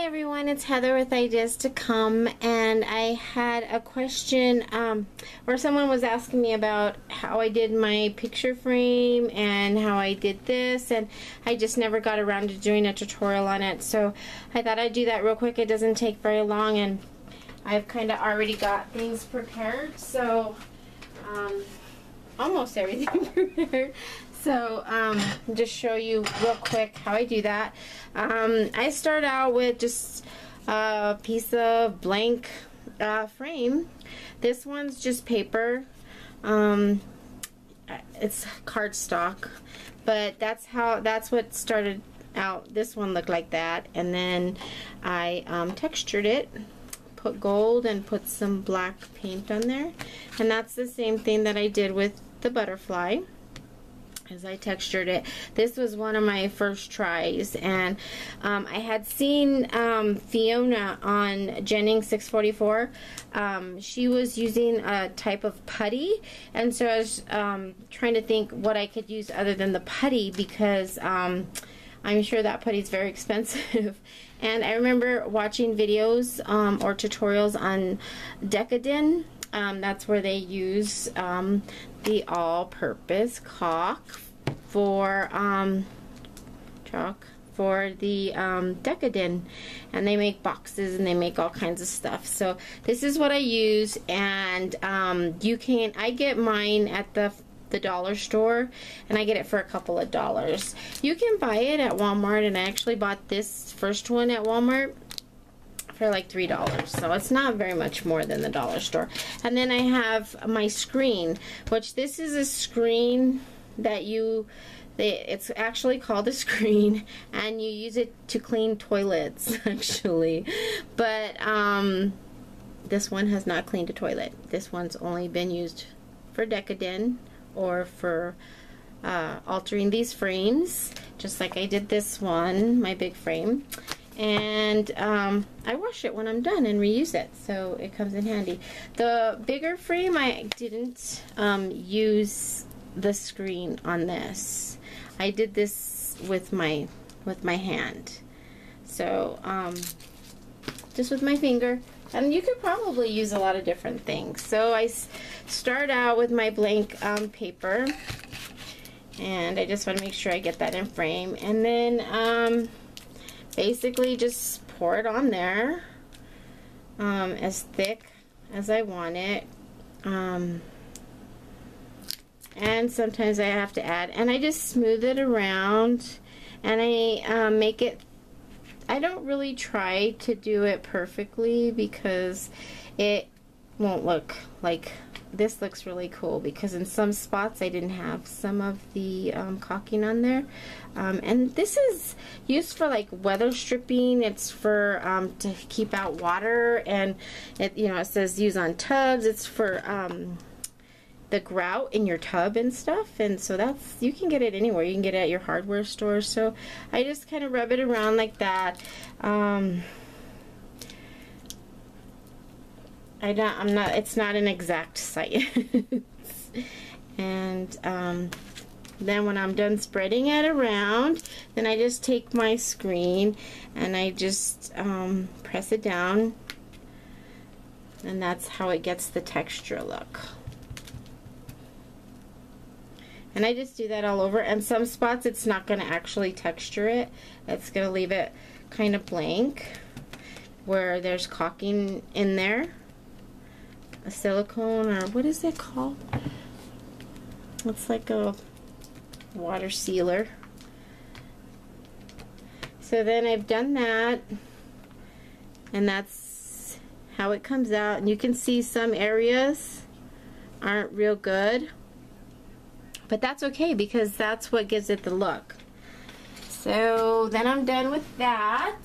Hi everyone, it's Heather with Ideas to Come, and I had a question where someone was asking me about how I did my picture frame and how I did this, and I just never got around to doing a tutorial on it, so I thought I'd do that real quick. It doesn't take very long, and I've kind of already got things prepared, so almost everything prepared. So just show you real quick how I do that. I start out with just a piece of blank frame. This one's just paper. It's cardstock, but that's what started out. This one looked like that, and then I textured it, put gold and put some black paint on there, and that's the same thing that I did with the butterfly. As I textured it. This was one of my first tries, and I had seen Fiona on Jennings 644. She was using a type of putty, and so I was trying to think what I could use other than the putty, because I'm sure that putty is very expensive. And I remember watching videos or tutorials on Decoden. That's where they use the all-purpose chalk for the Decoden, and they make boxes and they make all kinds of stuff. So this is what I use, and I get mine at the dollar store, and I get it for a couple of dollars. You can buy it at Walmart, and I actually bought this first one at Walmart for like $3, so it's not very much more than the dollar store. And then I have my screen, which this is a screen that it's actually called a screen, and you use it to clean toilets actually, but this one has not cleaned a toilet. This one's only been used for Decoden or for altering these frames, just like I did this one, my big frame. And I wash it when I'm done and reuse it, so it comes in handy. The bigger frame, I didn't use the screen on this. I did this with my hand, so just with my finger. And you could probably use a lot of different things. So I start out with my blank paper, and I just want to make sure I get that in frame, and then basically just pour it on there as thick as I want it, and sometimes I have to add, and I just smooth it around, and I make it, I don't really try to do it perfectly because it won't look like this. Looks really cool because in some spots I didn't have some of the caulking on there, and this is used for like weather stripping. It's for to keep out water, and it says use on tubs. It's for the grout in your tub and stuff, and so you can get it anywhere. You can get it at your hardware store. So I just kind of rub it around like that. It's not an exact science. And then when I'm done spreading it around, then I just take my screen and I just press it down, and that's how it gets the texture look. And I just do that all over, and some spots it's not going to actually texture it. It's going to leave it kind of blank where there's caulking in there. A silicone, or what is it called? It's like a water sealer. So then I've done that, and that's how it comes out. And you can see some areas aren't real good, but that's okay because that's what gives it the look. So then I'm done with that,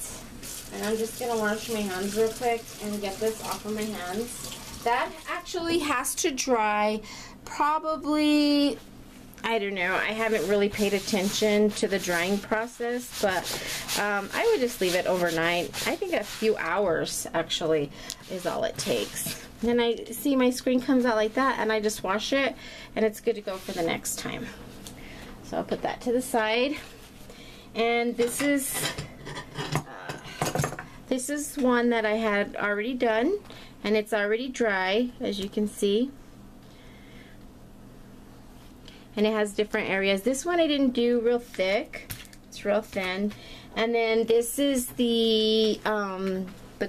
and I'm just gonna wash my hands real quick and get this off of my hands. That actually has to dry probably, I don't know, I haven't really paid attention to the drying process, but I would just leave it overnight. I think a few hours actually is all it takes. Then I see my screen comes out like that, and I just wash it, and it's good to go for the next time. So I'll put that to the side. And this is This is one that I had already done, and it's already dry, as you can see. And it has different areas. This one I didn't do real thick. It's real thin. And then this is the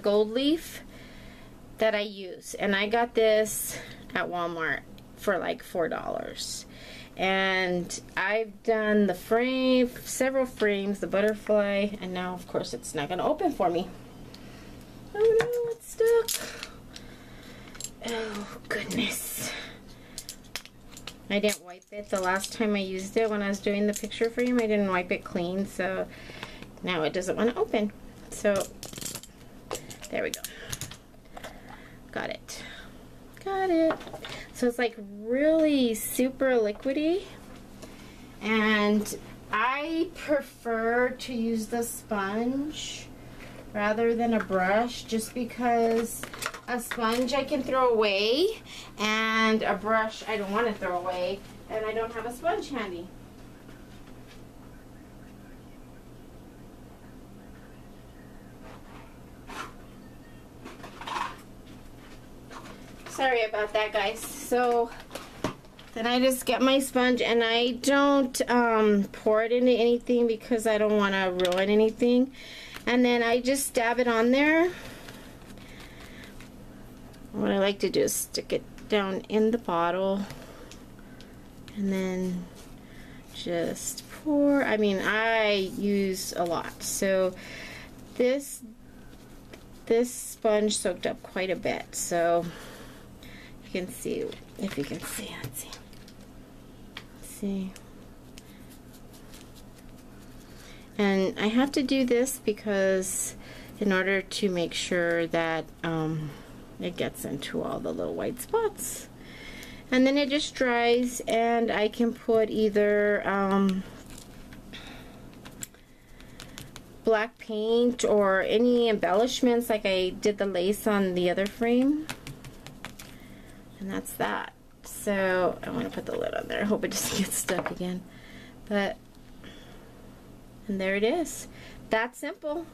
gold leaf that I use. And I got this at Walmart for like $4. And I've done the frame, several frames, the butterfly, and now of course it's not going to open for me. Oh no, it's stuck. Oh goodness. I didn't wipe it the last time I used it when I was doing the picture frame. I didn't wipe it clean, so now it doesn't want to open. So there we go. Got it. Got it. So it's like really super liquidy, and I prefer to use the sponge rather than a brush, just because a sponge I can throw away and a brush I don't want to throw away, and I don't have a sponge handy. Sorry about that, guys. So then I just get my sponge, and I don't pour it into anything because I don't want to ruin anything. And then I just dab it on there. What I like to do is stick it down in the bottle and then just pour. I mean, I use a lot. So this sponge soaked up quite a bit. So you can see, if you can see, let's see. Let's see. And I have to do this because in order to make sure that it gets into all the little white spots. And then it just dries, and I can put either black paint or any embellishments, like I did the lace on the other frame. And that's that. So I want to put the lid on there. I hope it doesn't get stuck again. And there it is. That simple,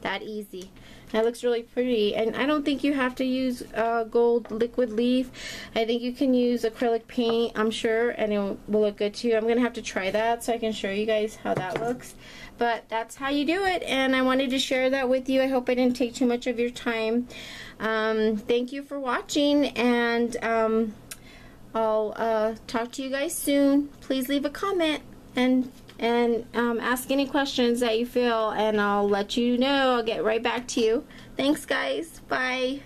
that easy. That looks really pretty, and I don't think you have to use gold liquid leaf. I think you can use acrylic paint, I'm sure, and it will look good too. I'm gonna have to try that so I can show you guys how that looks. But that's how you do it, and I wanted to share that with you. I hope I didn't take too much of your time. Thank you for watching, and I'll talk to you guys soon. Please leave a comment and ask any questions that you feel, and I'll let you know. I'll get right back to you. Thanks, guys. Bye.